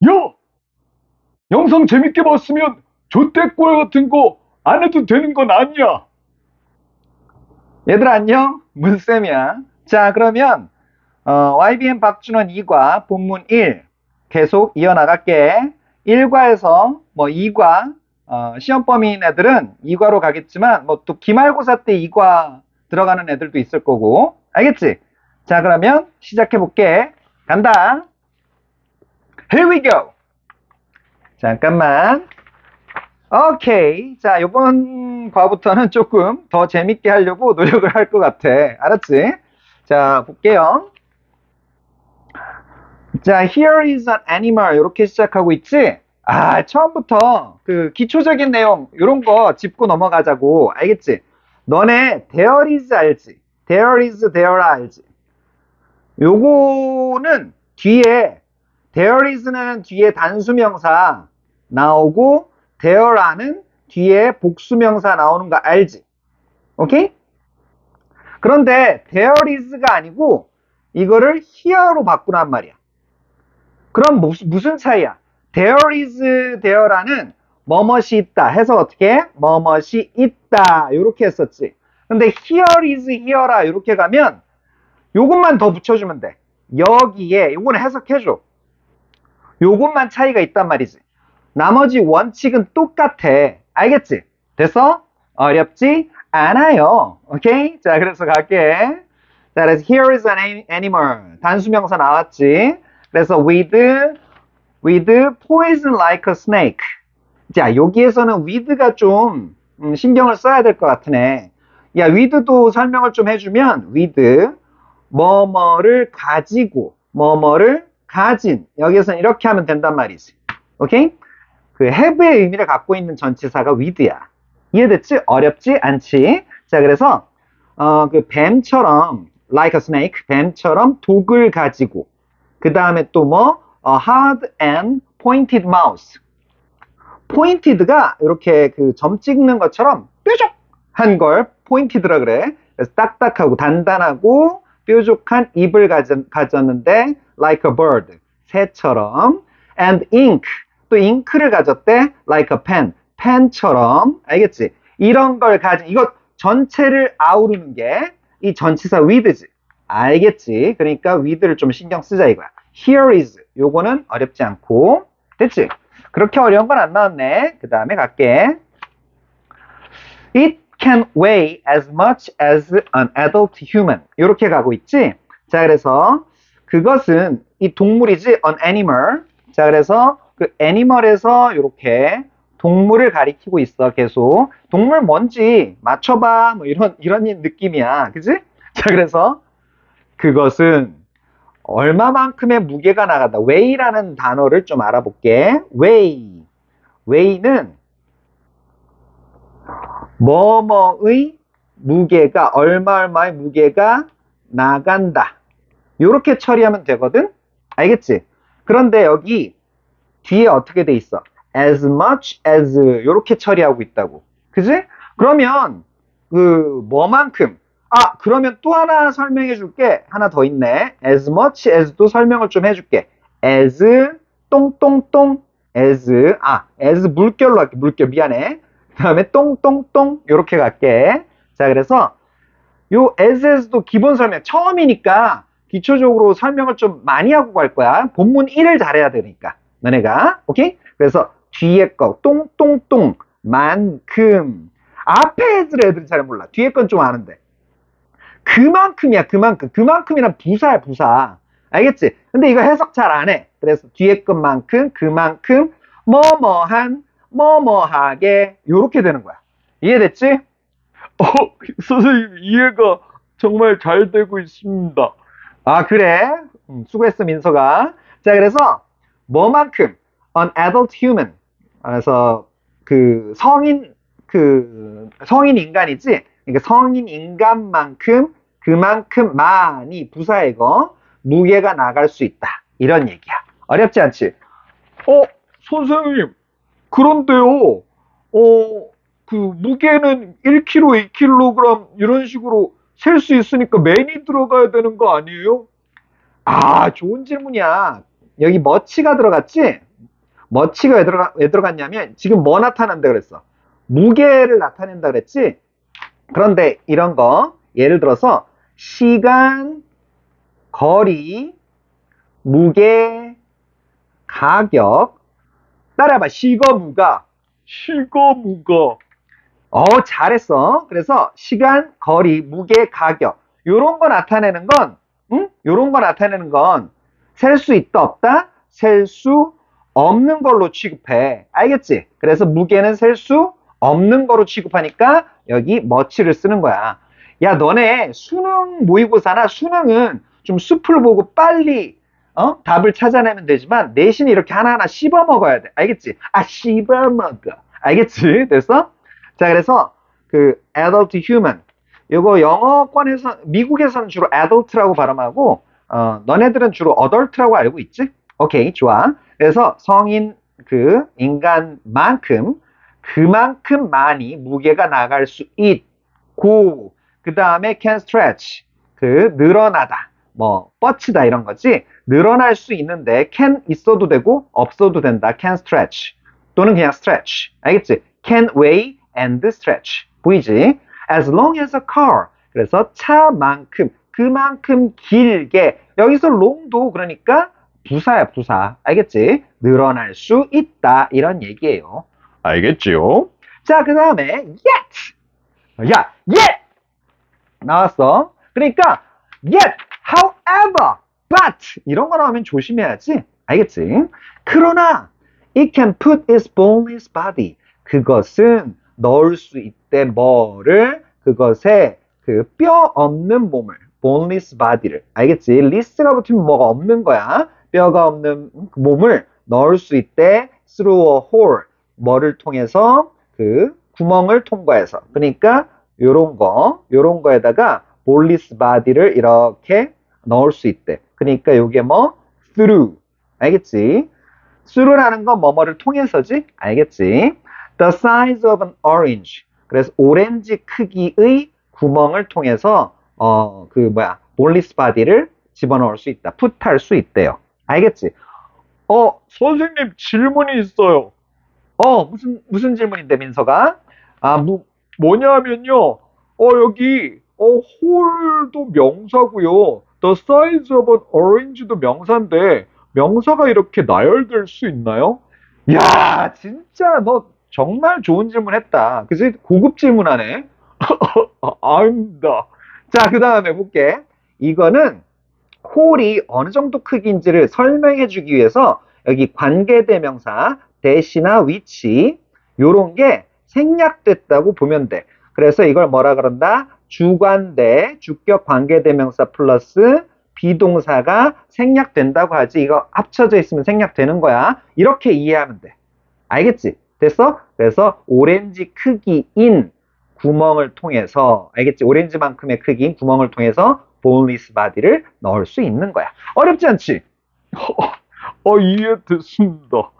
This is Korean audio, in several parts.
야! 영상 재밌게 봤으면 조태꿀 같은 거 안 해도 되는 건 아니야. 얘들아 안녕, 문쌤이야. 자, 그러면 YBM 박준원 2과 본문 1 계속 이어나갈게. 1과에서 뭐 2과 시험 범위인 애들은 2과로 가겠지만 뭐 또 기말고사 때 2과 들어가는 애들도 있을 거고, 알겠지? 자, 그러면 시작해 볼게. 간다. Here we go. 잠깐만. 오케이. 자, 요번 과부터는 조금 더 재밌게 하려고 노력을 할 것 같아. 알았지? 자, 볼게요. 자, here is an animal. 이렇게 시작하고 있지? 아, 처음부터 그 기초적인 내용, 요런 거 짚고 넘어가자고. 알겠지? 너네 there is 알지? there is, there are 알지? 요거는 뒤에, there is는 뒤에 단수명사 나오고, there are는 뒤에 복수명사 나오는 거 알지? 오케이? 그런데 there is가 아니고 이거를 here로 바꾸란 말이야. 그럼 무슨 차이야? there is, there라는 뭐뭇이 있다 해서 어떻게? 뭐뭇이 있다 이렇게 했었지. 근데 here is, here라 이렇게 가면 요것만 더 붙여주면 돼. 여기에 요거는 해석해줘. 요것만 차이가 있단 말이지. 나머지 원칙은 똑같아. 알겠지? 됐어? 어렵지 않아요. 오케이? 자, 그래서 갈게. 자, 그래서 here is an animal. 단수명사 나왔지? 그래서 with poison like a snake. 자, 여기에서는 with가 좀 신경을 써야 될 것 같으네. 야, with도 설명을 좀 해주면 with 뭐뭐를 가지고 뭐뭐를 가진. 여기에서는 이렇게 하면 된단 말이지. 오케이? 그 have의 의미를 갖고 있는 전치사가 with야. 이해됐지? 어렵지 않지? 자, 그래서 그 뱀처럼 like a snake, 뱀처럼 독을 가지고 그 다음에 또 뭐 hard and pointed mouth. pointed가 이렇게 그 점 찍는 것처럼 뾰족한 걸 pointed라 그래. 그래서 딱딱하고 단단하고 뾰족한 입을 가졌는데 like a bird, 새처럼. and ink, 또 잉크를 가졌대 like a pen, 펜처럼. 알겠지? 이런 걸 가진, 이것 전체를 아우르는 게 이 전치사 with지. 알겠지? 그러니까 with를 좀 신경 쓰자 이거야. here is, 요거는 어렵지 않고. 됐지? 그렇게 어려운 건 안 나왔네. 그 다음에 갈게. It can weigh as much as an adult human. 이렇게 가고 있지? 자, 그래서 그것은 이 동물이지, an animal. 자, 그래서 그 애니멀에서 이렇게 동물을 가리키고 있어. 계속 동물 뭔지 맞춰봐 뭐 이런 느낌이야. 그지? 자, 그래서 그것은 얼마만큼의 무게가 나간다. weigh라는 단어를 좀 알아볼게. weigh는 뭐뭐의 무게가, 얼마의 무게가 나간다. 이렇게 처리하면 되거든. 알겠지? 그런데 여기 뒤에 어떻게 돼 있어? as much as 이렇게 처리하고 있다고. 그지? 그러면 그 뭐만큼. 아, 그러면 또 하나 설명해 줄게. 하나 더 있네. as much as도 설명을 좀 해줄게. as 똥똥똥 as 물결로 할게. 물결 미안해. 그 다음에 똥똥똥 이렇게 갈게. 자, 그래서 요 as도 기본 설명 처음이니까 기초적으로 설명을 좀 많이 하고 갈 거야. 본문 1을 잘해야 되니까 너네가. 오케이? 그래서 뒤에 거 똥똥똥 만큼. 앞에 애들이 잘 몰라. 뒤에 건 좀 아는데 그만큼이야. 그만큼이란 부사야. 부사. 알겠지? 근데 이거 해석 잘 안 해. 그래서 뒤에 것만큼, 그만큼, 뭐뭐한, 뭐뭐하게 요렇게 되는 거야. 이해됐지? 선생님, 이해가 정말 잘 되고 있습니다. 아, 그래? 수고했어, 민서가. 자, 그래서 뭐만큼 an adult human. 그래서 성인 인간이지. 그러니까 성인 인간만큼, 그만큼 많이 부사의 거 무게가 나갈 수 있다. 이런 얘기야. 어렵지 않지? 선생님, 그런데요, 그 무게는 1kg, 2kg 이런 식으로 셀 수 있으니까 맨이 들어가야 되는 거 아니에요? 아, 좋은 질문이야. 여기 머치가 들어갔지? much가 왜 들어갔냐면 지금 뭐 나타난다 그랬어? 무게를 나타낸다 그랬지? 그런데 이런 거 예를 들어서 시간, 거리, 무게, 가격. 따라해봐. 시거무가. 시거무거. 잘했어. 그래서 시간, 거리, 무게, 가격. 요런 거 나타내는 건, 응? 요런 거 나타내는 건 셀 수 있다, 없다? 셀 수 없는 걸로 취급해. 알겠지? 그래서 무게는 셀 수 없는 거로 취급하니까 여기 much를 쓰는 거야. 야, 너네 수능 모의고사나 수능은 좀 숲을 보고 빨리 답을 찾아내면 되지만 내신 이렇게 하나하나 씹어 먹어야 돼. 알겠지? 씹어 먹어. 알겠지? 됐어? 자, 그래서 그 adult human 요거 영어권에서 미국에서는 주로 adult라고 발음하고 너네들은 주로 adult라고 알고 있지? 오케이, 좋아. 그래서 성인 그 인간만큼 그만큼 많이 무게가 나갈 수 있고 그 다음에 can stretch 그 늘어나다 뭐 뻗치다 이런 거지 늘어날 수 있는데 can 있어도 되고 없어도 된다 can stretch 또는 그냥 stretch 알겠지? can weigh and stretch 보이지? as long as a car 그래서 차만큼 그만큼 길게 여기서 long도 그러니까 부사야 부사 알겠지? 늘어날 수 있다 이런 얘기예요. 알겠지요? 자, 그 다음에 yet 야 yet 나왔어. 그러니까 yet, however, but 이런 거 나오면 조심해야지. 알겠지? 그러나 it can put its boneless body 그것은 넣을 수 있대 뭐를 그것에 그 뼈 없는 몸을 boneless body를 알겠지? less가 붙으면 뭐가 없는 거야. 뼈가 없는 몸을 넣을 수 있대 through a hole 뭐를 통해서 그 구멍을 통과해서 그러니까 요런 거에다가 볼리스 바디를 이렇게 넣을 수 있대. 그러니까 요게 뭐 through 알겠지? through라는 건 뭐뭐를 통해서지? 알겠지? The size of an orange 그래서 오렌지 크기의 구멍을 통해서 볼리스 바디를 집어넣을 수 있다. 풋할 수 있대요. 알겠지? 선생님 질문이 있어요. 무슨 질문인데 민서가? 뭐냐면요. 여기 홀도 명사고요. The size of an orange도 명사인데 명사가 이렇게 나열될 수 있나요? 야, 진짜 너 정말 좋은 질문 했다. 그지? 고급 질문하네. 아닙니다. 자, 그 다음에 볼게. 이거는 홀이 어느 정도 크기인지를 설명해 주기 위해서 여기 관계대명사, 대시나 위치 요런 게 생략됐다고 보면 돼. 그래서 이걸 뭐라 그런다? 주관대, 주격 관계대명사 플러스 비동사가 생략된다고 하지. 이거 합쳐져 있으면 생략되는 거야. 이렇게 이해하면 돼. 알겠지? 됐어? 그래서 오렌지 크기인 구멍을 통해서 알겠지? 오렌지만큼의 크기인 구멍을 통해서 boneless body를 넣을 수 있는 거야. 어렵지 않지? 이해됐습니다.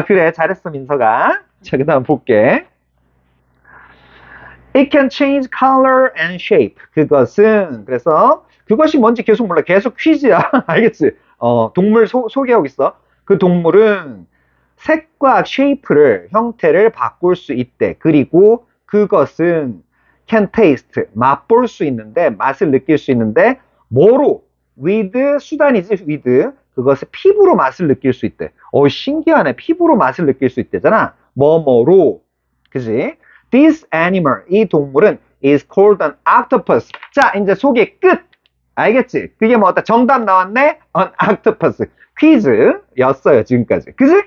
그래. 잘했어, 민서가. 자, 그 다음 볼게. It can change color and shape. 그래서 그것이 뭔지 계속 몰라. 계속 퀴즈야. 알겠지? 동물 소개하고 있어. 그 동물은 색과 쉐이프를, 형태를 바꿀 수 있대. 그리고 그것은 can taste, 맛볼 수 있는데, 맛을 느낄 수 있는데, 뭐로? with, 수단이지, with. 그것을 피부로 맛을 느낄 수 있대. 신기하네. 피부로 맛을 느낄 수 있대잖아. 뭐뭐로. 그지? This animal, 이 동물은 is called an octopus. 자, 이제 소개 끝. 알겠지? 그게 뭐다? 정답 나왔네? an octopus. 퀴즈였어요, 지금까지. 그지?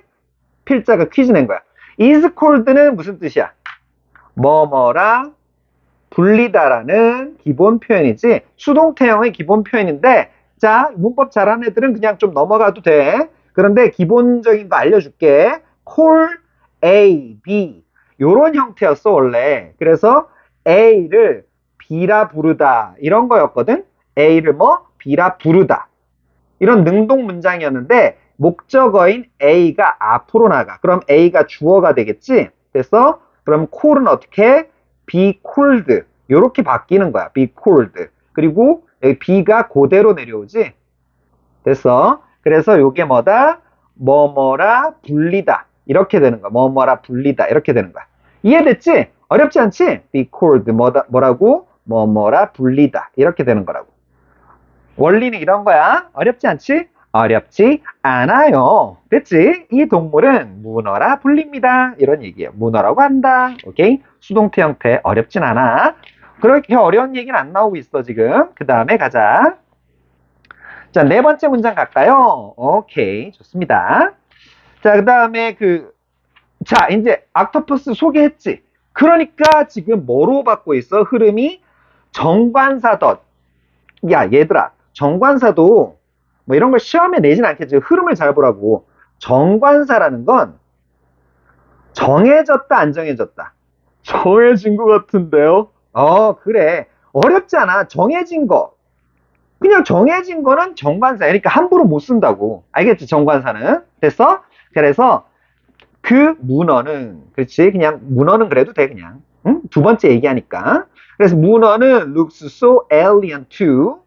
필자가 퀴즈 낸 거야. is called는 무슨 뜻이야? 뭐뭐라 불리다라는 기본 표현이지 수동태형의 기본 표현인데 자 문법 잘하는 애들은 그냥 좀 넘어가도 돼. 그런데 기본적인 거 알려줄게. call A, B 요런 형태였어 원래. 그래서 A를 B라 부르다 이런 거였거든. A를 뭐? B라 부르다 이런 능동 문장이었는데 목적어인 A가 앞으로 나가. 그럼 A가 주어가 되겠지. 그래서 그럼 call은 어떻게? be called 요렇게 바뀌는 거야. be called. 그리고 여기 B가 그대로 내려오지. 됐어. 그래서 요게 뭐다? 뭐뭐라 불리다. 이렇게 되는 거야. 뭐뭐라 불리다. 이렇게 되는 거야. 이해됐지? 어렵지 않지? be called 뭐라고? 뭐뭐라 불리다. 이렇게 되는 거라고. 원리는 이런 거야. 어렵지 않지? 어렵지 않아요. 됐지? 이 동물은 문어라 불립니다. 이런 얘기예요. 문어라고 한다. 오케이? 수동태 형태 어렵진 않아. 그렇게 어려운 얘기는 안 나오고 있어 지금. 그 다음에 가자. 자, 네 번째 문장 갈까요? 오케이, 좋습니다. 자, 그 다음에 자, 이제 옥토퍼스 소개했지. 그러니까 지금 뭐로 받고 있어? 흐름이 정관사덧. 야, 얘들아, 정관사도 뭐 이런 걸 시험에 내진 않겠지. 흐름을 잘 보라고. 정관사라는 건 정해졌다, 안 정해졌다. 정해진 것 같은데요? 그래. 어렵지 않아. 정해진 거. 그냥 정해진 거는 정관사. 그러니까 함부로 못 쓴다고. 알겠지? 정관사는. 됐어? 그래서 그 문어는, 그렇지? 그냥 문어는 그래도 돼, 그냥. 응? 두 번째 얘기하니까. 그래서 문어는 looks so alien to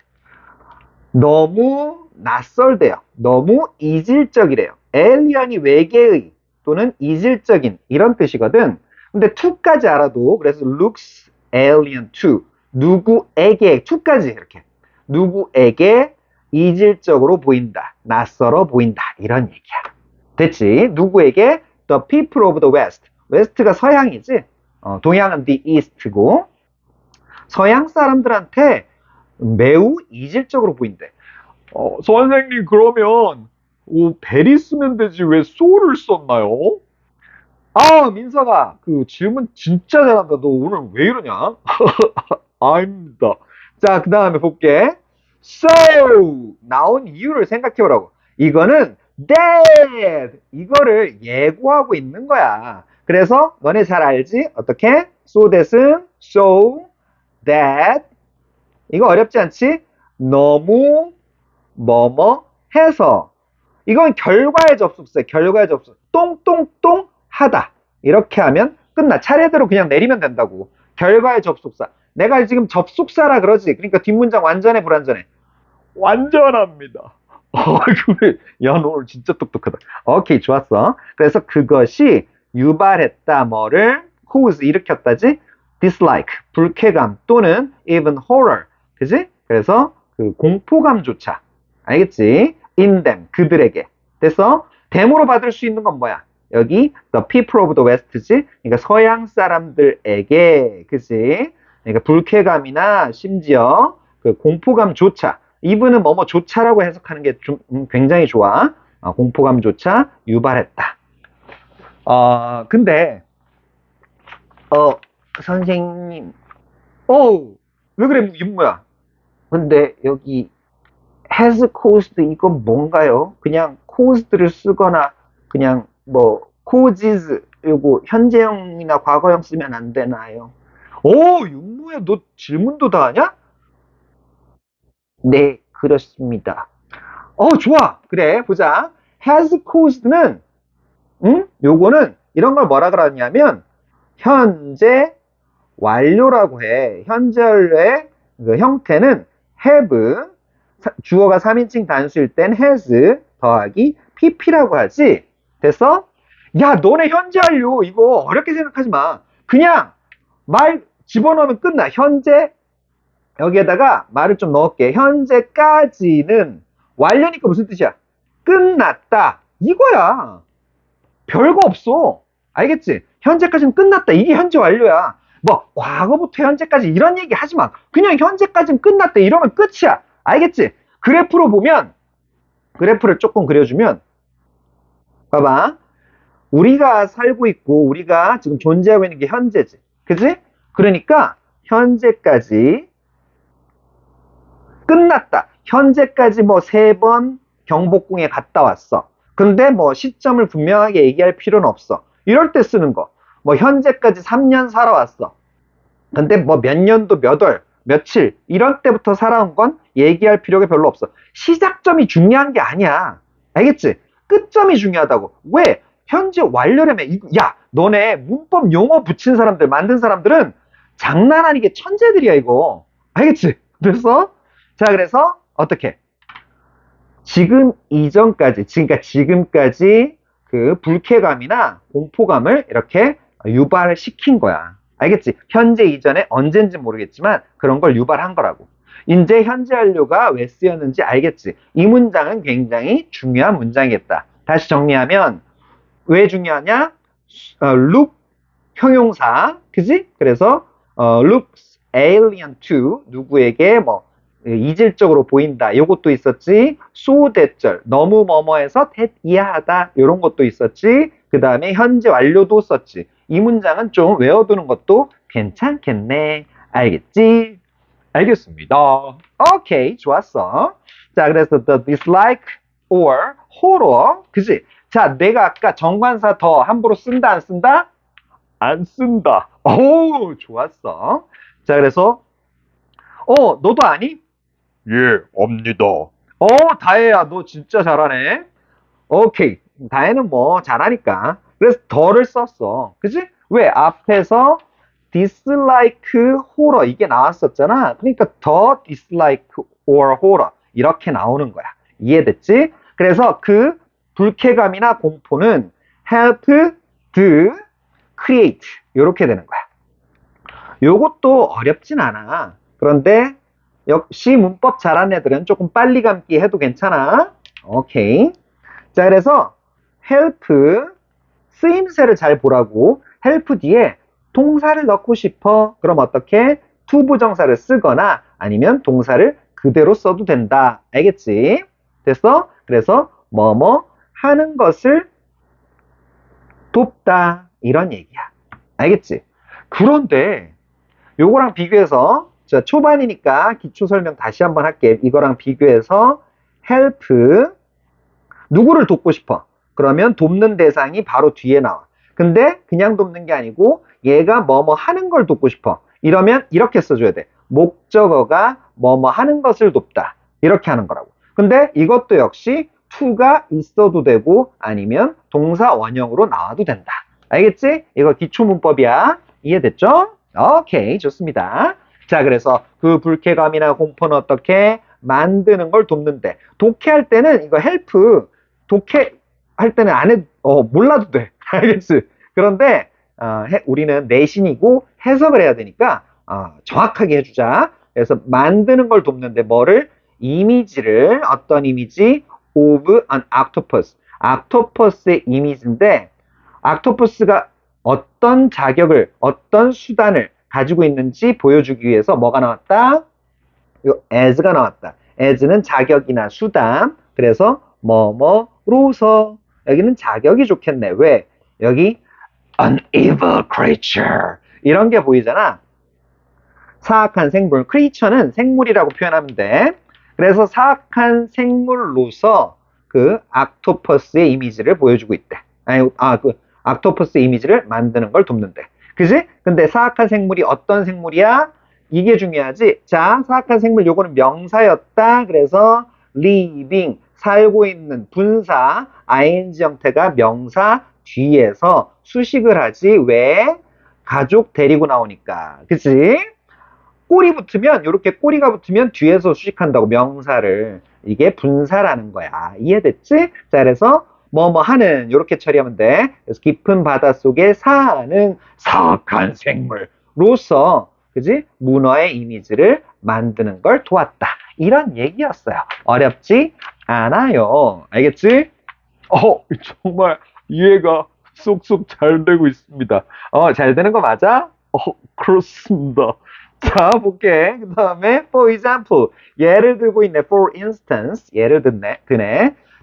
너무 낯설대요. 너무 이질적이래요. alien이 외계의 또는 이질적인 이런 뜻이거든. 근데 to까지 알아도 그래서 looks alien to 누구에게 to까지 이렇게 누구에게 이질적으로 보인다. 낯설어 보인다. 이런 얘기야. 됐지? 누구에게? The people of the West. 웨스트가 서양이지? 동양은 the East고 서양 사람들한테 매우 이질적으로 보인대. 선생님, 그러면, 베리 쓰면 되지, 왜 소를 썼나요? 민서가 그 질문 진짜 잘한다. 너 오늘 왜 이러냐? 아닙니다. 자, 그 다음에 볼게. So 나온 이유를 생각해 보라고. 이거는 that 이거를 예고하고 있는 거야. 그래서 너네 잘 알지? 어떻게? So that은 so that 이거 어렵지 않지? 너무 뭐뭐 해서 이건 결과의 접속사, 결과의 접속. 똥똥똥 하다. 이렇게 하면 끝나. 차례대로 그냥 내리면 된다고. 결과의 접속사. 내가 지금 접속사라 그러지. 그러니까 뒷문장 완전해, 불완전해? 완전합니다. 그래. 야, 너 오늘 진짜 똑똑하다. 오케이, 좋았어. 그래서 그것이 유발했다, 뭐를 cause, 일으켰다지? dislike, 불쾌감 또는 even horror. 그지? 그래서 그 공포감조차. 알겠지? in them, 그들에게. 됐어? 댐으로 받을 수 있는 건 뭐야? 여기 the people of the west지? 그러니까 서양 사람들에게, 그지? 그러니까 불쾌감이나 심지어 그 공포감조차. 이분은 뭐뭐조차라고 해석하는 게 좀 굉장히 좋아. 공포감조차 유발했다. 근데 선생님, 왜 그래, 윤모야? 근데 여기 has caused 이건 뭔가요? 그냥 caused를 쓰거나 그냥 뭐 causes 요거 현재형이나 과거형 쓰면 안 되나요? 윤모야, 너 질문도 다 하냐? 네, 그렇습니다. 좋아. 그래, 보자. has caused는, 요거는 이런 걸 뭐라 그러냐면, 현재 완료라고 해. 현재 완료의 그 형태는 have, 주어가 3인칭 단수일 땐 has 더하기 pp라고 하지. 됐어? 야, 너네 현재 완료 이거 어렵게 생각하지 마. 그냥 말 집어넣으면 끝나. 현재 여기에다가 말을 좀 넣을게. 현재까지는 완료니까 무슨 뜻이야? 끝났다. 이거야. 별거 없어. 알겠지? 현재까지는 끝났다. 이게 현재 완료야. 뭐 과거부터 현재까지 이런 얘기 하지 마. 그냥 현재까지는 끝났다. 이러면 끝이야. 알겠지? 그래프로 보면 그래프를 조금 그려주면 봐봐. 우리가 살고 있고 우리가 지금 존재하고 있는 게 현재지. 그지? 그러니까 현재까지 끝났다. 현재까지 뭐 3번 경복궁에 갔다 왔어. 근데 뭐 시점을 분명하게 얘기할 필요는 없어. 이럴 때 쓰는 거. 뭐 현재까지 3년 살아왔어. 근데 뭐 몇 년도 몇 월, 며칠 이런 때부터 살아온 건 얘기할 필요가 별로 없어. 시작점이 중요한 게 아니야. 알겠지? 끝점이 중요하다고. 왜? 현재 완료라며. 야, 너네 문법 용어 붙인 사람들, 만든 사람들은 장난 아니게 천재들이야, 이거. 알겠지? 그래서 자, 그래서 어떻게? 지금 이전까지, 그러니까 지금까지 그 불쾌감이나 공포감을 이렇게 유발시킨 거야. 알겠지? 현재 이전에 언젠지 모르겠지만 그런 걸 유발한 거라고. 이제 현재 완료가 왜 쓰였는지 알겠지? 이 문장은 굉장히 중요한 문장이겠다. 다시 정리하면 왜 중요하냐? look 형용사, 그지? 그래서 looks alien to 누구에게 뭐 이질적으로 보인다. 요것도 있었지. so that절 너무 뭐뭐해서 that 이하하다. 요런 것도 있었지. 그 다음에 현재 완료도 썼지. 이 문장은 좀 외워두는 것도 괜찮겠네. 알겠지? 알겠습니다. 오케이, 좋았어. 자, 그래서 the dislike or horror, 그지? 자, 내가 아까 정관사 더 함부로 쓴다, 안 쓴다? 안 쓴다. 오, 좋았어. 자, 그래서 너도 아니? 예, 압니다. 다혜야, 너 진짜 잘하네. 오케이, 다혜는 뭐 잘하니까. 그래서 더를 썼어. 그지? 왜? 앞에서 dislike horror 이게 나왔었잖아. 그러니까 더 dislike or horror 이렇게 나오는 거야. 이해됐지? 그래서 그 불쾌감이나 공포는 help to create 이렇게 되는 거야. 요것도 어렵진 않아. 그런데 역시 문법 잘하는 애들은 조금 빨리 감기 해도 괜찮아. 오케이. 자, 그래서 help 쓰임새를 잘 보라고. help 뒤에 동사를 넣고 싶어. 그럼 어떻게? to 부정사를 쓰거나 아니면 동사를 그대로 써도 된다. 알겠지? 됐어? 그래서 뭐뭐 하는 것을 돕다. 이런 얘기야. 알겠지? 그런데 요거랑 비교해서 자, 초반이니까 기초 설명 다시 한번 할게. 이거랑 비교해서 help 누구를 돕고 싶어? 그러면 돕는 대상이 바로 뒤에 나와. 근데 그냥 돕는 게 아니고 얘가 뭐뭐 하는 걸 돕고 싶어. 이러면 이렇게 써줘야 돼. 목적어가 뭐뭐 하는 것을 돕다. 이렇게 하는 거라고. 근데 이것도 역시 to가 있어도 되고 아니면 동사 원형으로 나와도 된다. 알겠지? 이거 기초 문법이야. 이해됐죠? 오케이, 좋습니다. 자, 그래서 그 불쾌감이나 공포는 어떻게 만드는 걸 돕는데 독해할 때는 이거 help 독해할 때는 몰라도 돼. 알겠지? 그런데 우리는 내신이고 해석을 해야 되니까 정확하게 해주자. 그래서 만드는 걸 돕는데 뭐를? 이미지를 어떤 이미지? of an octopus. octopus의 이미지인데 octopus가 어떤 자격을 어떤 수단을 가지고 있는지 보여주기 위해서 뭐가 나왔다? 요 as가 나왔다. as는 자격이나 수단. 그래서 뭐뭐로서 여기는 자격이 좋겠네. 왜? 여기 an evil creature 이런 게 보이잖아. 사악한 생물. creature는 생물이라고 표현하면 돼. 그래서 사악한 생물로서 그 옥토퍼스의 이미지를 보여주고 있대. 그 옥토퍼스 이미지를 만드는 걸 돕는데. 그지? 근데 사악한 생물이 어떤 생물이야? 이게 중요하지. 자, 사악한 생물 요거는 명사였다. 그래서 living 살고 있는 분사 ing 형태가 명사 뒤에서 수식을 하지. 왜? 가족 데리고 나오니까. 그치? 꼬리 붙으면 이렇게 꼬리가 붙으면 뒤에서 수식한다고 명사를. 이게 분사라는 거야. 이해됐지? 자, 그래서 뭐뭐 하는 이렇게 처리하면 돼. 그래서 깊은 바닷속에 사는 사악한 생물로서 그지? 문어의 이미지를 만드는 걸 도왔다. 이런 얘기였어요. 어렵지 않아요. 알겠지? 정말 이해가 쏙쏙 잘 되고 있습니다. 잘 되는 거 맞아? 그렇습니다. 자, 볼게. 그 다음에 for example 예를 들고 있네. for instance 예를 드네.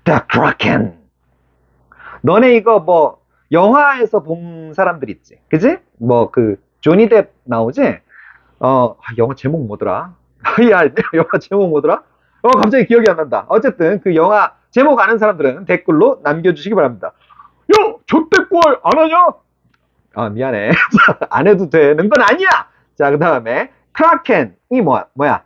The Kraken. 너네 이거 뭐 영화에서 본 사람들 있지? 그지? 뭐 그 조니 뎁 나오지? 영화 제목 뭐더라? 야, 영화 제목 뭐더라? 갑자기 기억이 안 난다. 어쨌든 그 영화 제목 아는 사람들은 댓글로 남겨주시기 바랍니다. 야, 조태꼴 안 하냐? 미안해. 안 해도 되는 건 아니야. 자, 그 다음에 크라켄이 뭐야?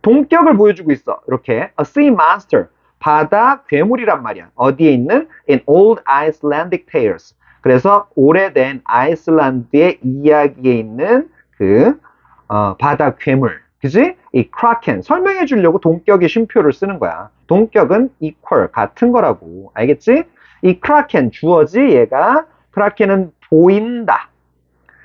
동격을 보여주고 있어. 이렇게 a sea monster. 바다 괴물이란 말이야. 어디에 있는? In old Icelandic tales. 그래서 오래된 아이슬란드의 이야기에 있는 그 바다 괴물. 그지? 이 kraken 설명해 주려고 동격의 쉼표를 쓰는 거야. 동격은 equal 같은 거라고. 알겠지? 이 kraken 주어지 얘가 kraken은 보인다.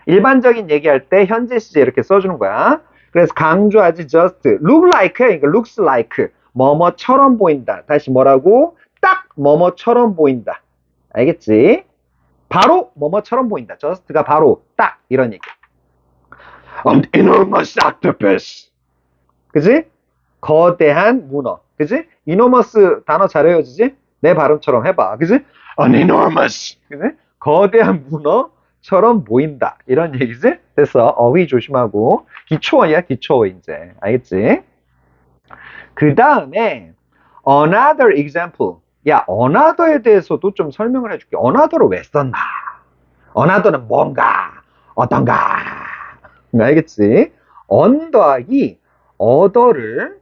일반적인 얘기할 때 현재 시제 이렇게 써주는 거야. 그래서 강조하지 just look like 그러니까 looks like 뭐뭐처럼 보인다. 다시 뭐라고? 딱 뭐뭐처럼 보인다. 알겠지? 바로 뭐뭐처럼 보인다. just가 바로 딱 이런 얘기. An enormous octopus. 그지? 거대한 문어. 그지? enormous 단어 잘 외워지지? 내 발음처럼 해봐. 그지? An enormous. 그지? 거대한 문어처럼 보인다. 이런 얘기지? 됐어. 어휘 조심하고. 기초어야, 기초어 이제. 알겠지? 그 다음에 another example. 야, another에 대해서도 좀 설명을 해줄게. another를 왜 썼나? another는 뭔가, 어떤가. 알겠지? on 더하기 other를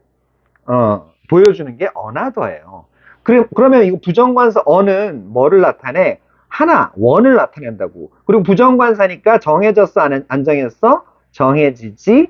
보여주는 게 another예요. 그러면 이거 부정관사 on은 뭐를 나타내? 하나, one을 나타낸다고. 그리고 부정관사니까 정해졌어, 안 정해졌어? 정해지지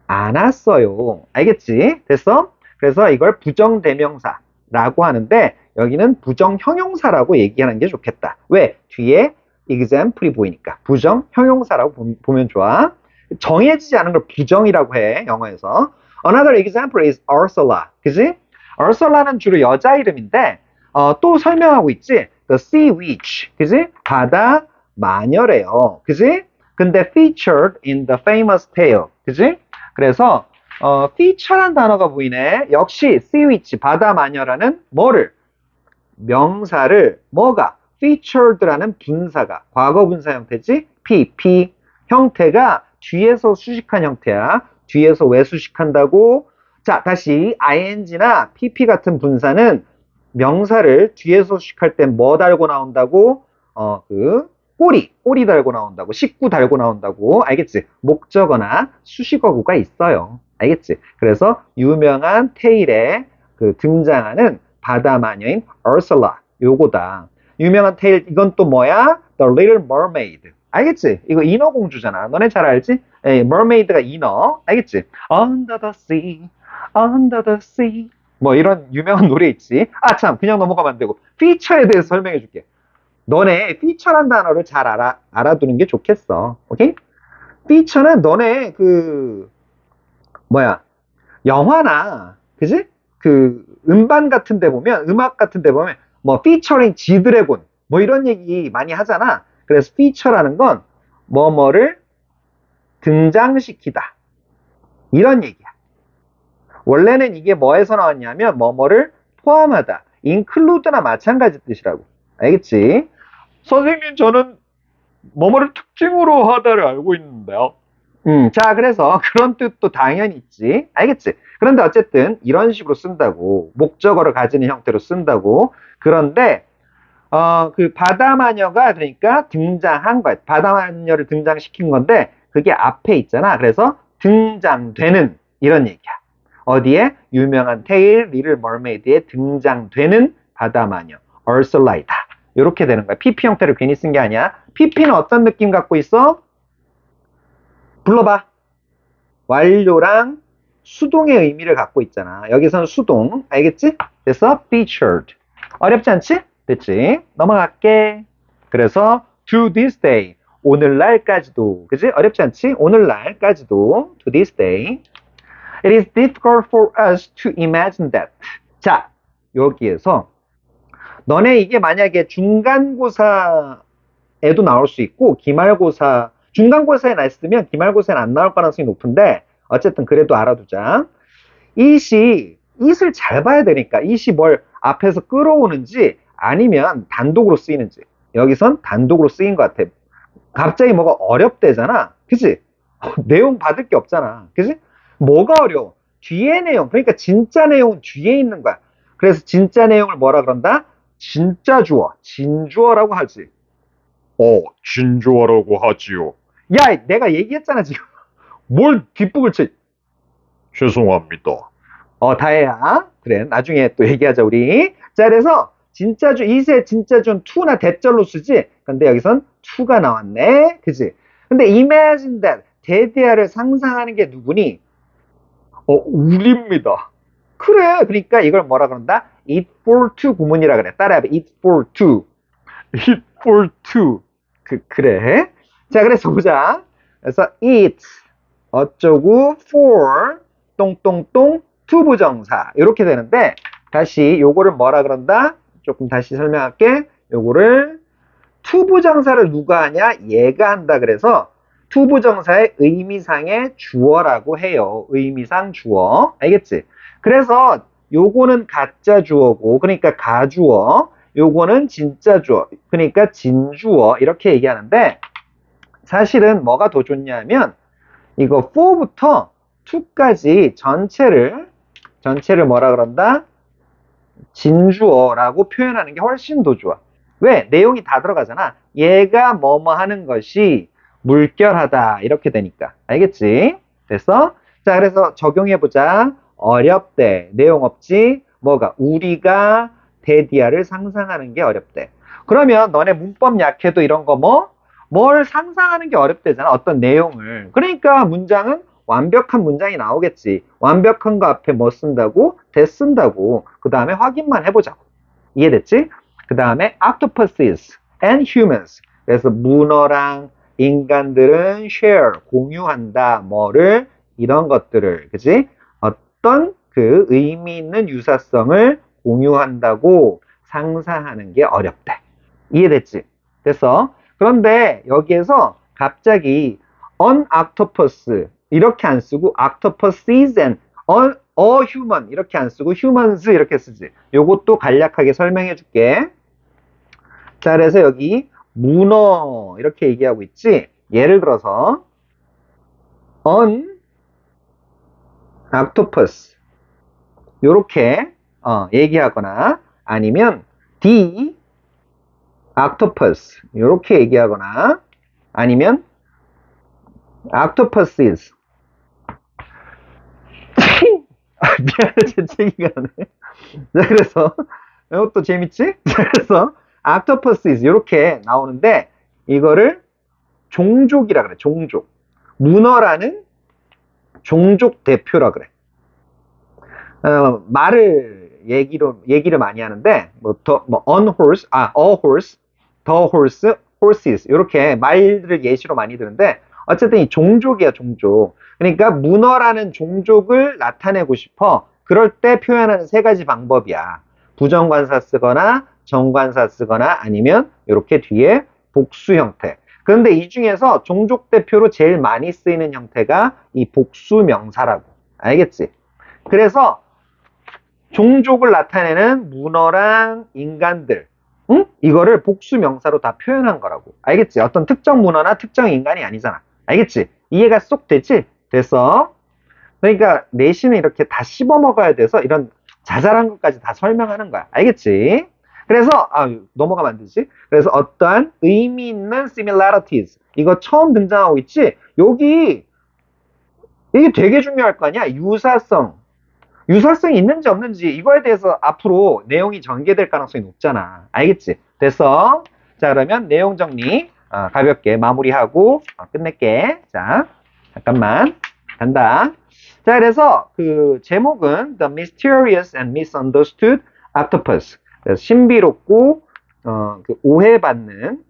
않았어요. 알겠지? 됐어? 그래서 이걸 부정대명사라고 하는데 여기는 부정형용사라고 얘기하는 게 좋겠다. 왜? 뒤에 example이 보이니까. 부정형용사라고 보면 좋아. 정해지지 않은 걸 부정이라고 해, 영어에서. Another example is Ursula. 그지? Ursula는 주로 여자 이름인데, 또 설명하고 있지? The Sea Witch. 그지? 바다 마녀래요. 그지? 근데 featured in the famous tale. 그지? 그래서, feature란 단어가 보이네. 역시 Sea Witch, 바다 마녀라는 뭐를? 명사를, 뭐가? featured라는 분사가, 과거 분사 형태지? P 형태가 뒤에서 수식한 형태야. 뒤에서 왜 수식한다고? 자, 다시 ing나 pp 같은 분사는 명사를 뒤에서 수식할 땐 뭐 달고 나온다고? 꼬리 달고 나온다고. 식구 달고 나온다고. 알겠지? 목적어나 수식어구가 있어요. 알겠지? 그래서 유명한 테일에 등장하는 바다 마녀인 Ursula. 요거다. 유명한 테일, 이건 또 뭐야? The Little Mermaid. 알겠지? 이거 인어공주잖아. 너네 잘 알지? mermaid가 인어. 알겠지? Under the sea, under the sea. 뭐 이런 유명한 노래 있지. 아, 참, 그냥 넘어가면 안 되고. feature에 대해서 설명해 줄게. 너네 feature란 단어를 잘 알아두는 게 좋겠어. 오케이? feature는 너네 영화나, 그지? 음반 같은 데 보면, 음악 같은 데 보면, 뭐, featuring G드래곤, 뭐 이런 얘기 많이 하잖아. 그래서 feature라는 건 뭐뭐를 등장시키다. 이런 얘기야. 원래는 이게 뭐에서 나왔냐면 뭐뭐를 포함하다. include나 마찬가지 뜻이라고. 알겠지? 선생님, 저는 뭐뭐를 특징으로 하다를 알고 있는데요. 자, 그래서 그런 뜻도 당연히 있지. 알겠지? 그런데 어쨌든 이런 식으로 쓴다고. 목적어를 가지는 형태로 쓴다고. 그런데 바다마녀가 그러니까 등장한 거야. 바다마녀를 등장시킨 건데 그게 앞에 있잖아. 그래서 등장되는 이런 얘기야. 어디에? 유명한 테일 리틀 머메이드에 등장되는 바다마녀 얼솔라이다. 이렇게 되는 거야. PP 형태를 괜히 쓴 게 아니야. PP는 어떤 느낌 갖고 있어? 불러봐. 완료랑 수동의 의미를 갖고 있잖아. 여기서는 수동. 알겠지? 그래서 featured. 어렵지 않지? 됐지? 넘어갈게. 그래서 to this day. 오늘날까지도. 그지? 어렵지 않지? 오늘날까지도. to this day. It is difficult for us to imagine that. 자, 여기에서 너네 이게 만약에 중간고사에도 나올 수 있고 기말고사, 중간고사에 나왔으면 기말고사에는 안 나올 가능성이 높은데 어쨌든 그래도 알아두자. it을 잘 봐야 되니까 it이 뭘 앞에서 끌어오는지 아니면 단독으로 쓰이는지. 여기선 단독으로 쓰인 것 같아. 갑자기 뭐가 어렵대잖아. 그치? 내용 받을 게 없잖아. 그치? 뭐가 어려워? 뒤에 내용. 그러니까 진짜 내용은 뒤에 있는 거야. 그래서 진짜 내용을 뭐라 그런다? 진짜 주어. 진주어라고 하지. 진주어라고 하지요. 야, 내가 얘기했잖아, 지금. 뭘 뒷북을 쳐. 죄송합니다. 다혜야. 그래, 나중에 또 얘기하자, 우리. 자, 그래서 진짜주, 이세 진짜주는 to나 대절로 쓰지? 근데 여기선 to가 나왔네. 그지? 근데 imagine that, 대대하를 상상하는 게 누구니? 우리입니다. 그래. 그러니까 이걸 뭐라 그런다? eat for two 구문이라 그래. 따라해봐. eat for two. Eat for two. 그래. 자, 그래서 보자. 그래서 eat 어쩌고 for 똥똥똥 to 부정사 이렇게 되는데 다시 요거를 뭐라 그런다? 조금 다시 설명할게. 요거를 to 부정사를 누가 하냐? 얘가 한다. 그래서 to 부정사의 의미상의 주어라고 해요. 의미상 주어. 알겠지? 그래서 요거는 가짜 주어고 그러니까 가주어. 요거는 진짜 주어. 그러니까 진주어. 이렇게 얘기하는데 사실은 뭐가 더 좋냐면 이거 for부터 to까지 전체를 뭐라 그런다? 진주어라고 표현하는 게 훨씬 더 좋아. 왜? 내용이 다 들어가잖아. 얘가 뭐뭐 하는 것이 물결하다. 이렇게 되니까. 알겠지? 됐어? 자, 그래서 적용해보자. 어렵대. 내용 없지? 뭐가? 우리가 데디아를 상상하는 게 어렵대. 그러면 너네 문법 약해도 이런 거 뭐? 뭘 상상하는 게 어렵대잖아. 어떤 내용을. 그러니까 문장은 완벽한 문장이 나오겠지. 완벽한 거 앞에 뭐 쓴다고? 대 쓴다고. 그 다음에 확인만 해보자고. 이해됐지? 그 다음에 octopuses and humans. 그래서 문어랑 인간들은 share, 공유한다. 뭐를? 이런 것들을. 그지? 어떤 그 의미 있는 유사성을 공유한다고 상상하는 게 어렵대. 이해됐지? 됐어? 그런데 여기에서 갑자기 an octopus 이렇게 안 쓰고 octopuses and a human 이렇게 안 쓰고 humans 이렇게 쓰지. 요것도 간략하게 설명해 줄게. 자, 그래서 여기 문어 이렇게 얘기하고 있지. 예를 들어서 an octopus 요렇게 얘기하거나 아니면 the octopus 요렇게 얘기하거나 아니면 octopuses 미안해 재채기가 나네. 자, 그래서 이것도 재밌지? 자, 그래서 octopuses 이렇게 나오는데 이거를 종족이라 그래. 종족. 문어라는 종족 대표라 그래. 말을 얘기를 많이 하는데 on horse, a horse, the horse, horses 이렇게 말들을 예시로 많이 드는데 어쨌든 이 종족이야, 종족. 그러니까 문어라는 종족을 나타내고 싶어. 그럴 때 표현하는 세 가지 방법이야. 부정관사 쓰거나 정관사 쓰거나 아니면 이렇게 뒤에 복수 형태. 그런데 이 중에서 종족 대표로 제일 많이 쓰이는 형태가 이 복수 명사라고. 알겠지? 그래서 종족을 나타내는 문어랑 인간들, 응? 이거를 복수 명사로 다 표현한 거라고. 알겠지? 어떤 특정 문어나 특정 인간이 아니잖아. 알겠지? 이해가 쏙 되지? 됐어? 그러니까 내신은 이렇게 다 씹어 먹어야 돼서 이런 자잘한 것까지 다 설명하는 거야. 알겠지? 그래서 넘어가면 안 되지? 그래서 어떠한 의미 있는 similarities 이거 처음 등장하고 있지? 여기 이게 되게 중요할 거 아니야? 유사성이 있는지 없는지 이거에 대해서 앞으로 내용이 전개될 가능성이 높잖아. 알겠지? 됐어? 자, 그러면 내용 정리 가볍게 마무리하고 끝낼게. 자, 잠깐만 간다. 자, 그래서 그 제목은 The Mysterious and Misunderstood Octopus. 그래서 신비롭고 그 오해받는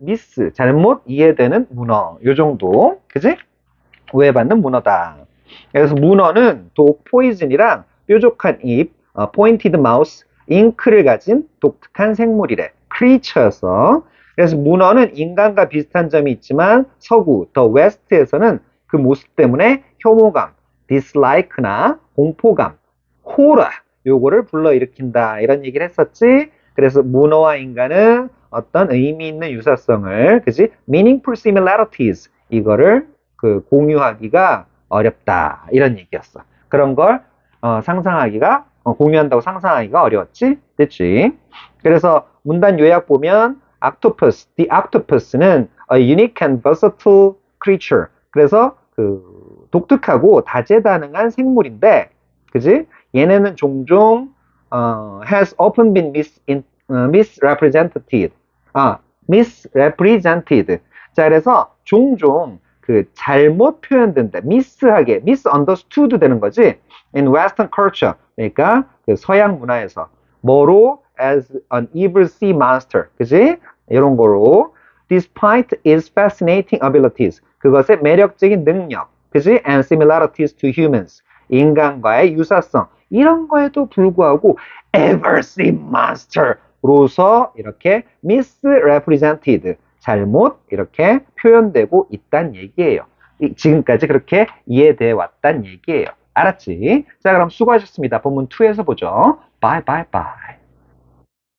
잘못 이해되는 문어. 요 정도. 그지? 오해받는 문어다. 그래서 문어는 독 포이즌이랑 뾰족한 입, 포인티드 마우스, 잉크를 가진 독특한 생물이래. 크리처여서. 그래서 문어는 인간과 비슷한 점이 있지만 서구, 더 웨스트에서는 그 모습 때문에 혐오감, 디slike나 공포감, 호러 요거를 불러일으킨다. 이런 얘기를 했었지. 그래서 문어와 인간은 어떤 의미 있는 유사성을, 그지? meaningful similarities 이거를 공유하기가 어렵다. 이런 얘기였어. 그런 걸 공유한다고 상상하기가 어려웠지? 됐지? 그래서 문단 요약 보면 octopus, the octopus는 a unique and versatile creature. 그래서 독특하고 다재다능한 생물인데, 그지? 얘네는 종종 has often been misrepresented. misrepresented. 자, 그래서 종종 그 잘못 표현된다. 미스하게, misunderstood 되는 거지. In Western culture. 그러니까 그 서양 문화에서 뭐로 as an evil sea monster. 그지? 이런 거로 despite its fascinating abilities. 그것의 매력적인 능력. 그지? And similarities to humans. 인간과의 유사성. 이런 거에도 불구하고 ever sea monster로서 이렇게 misrepresented. 잘못 이렇게 표현되고 있단 얘기예요. 지금까지 그렇게 이해돼 왔단 얘기예요. 알았지? 자, 그럼 수고하셨습니다. 본문 2에서 보죠. 바이 바이 바이.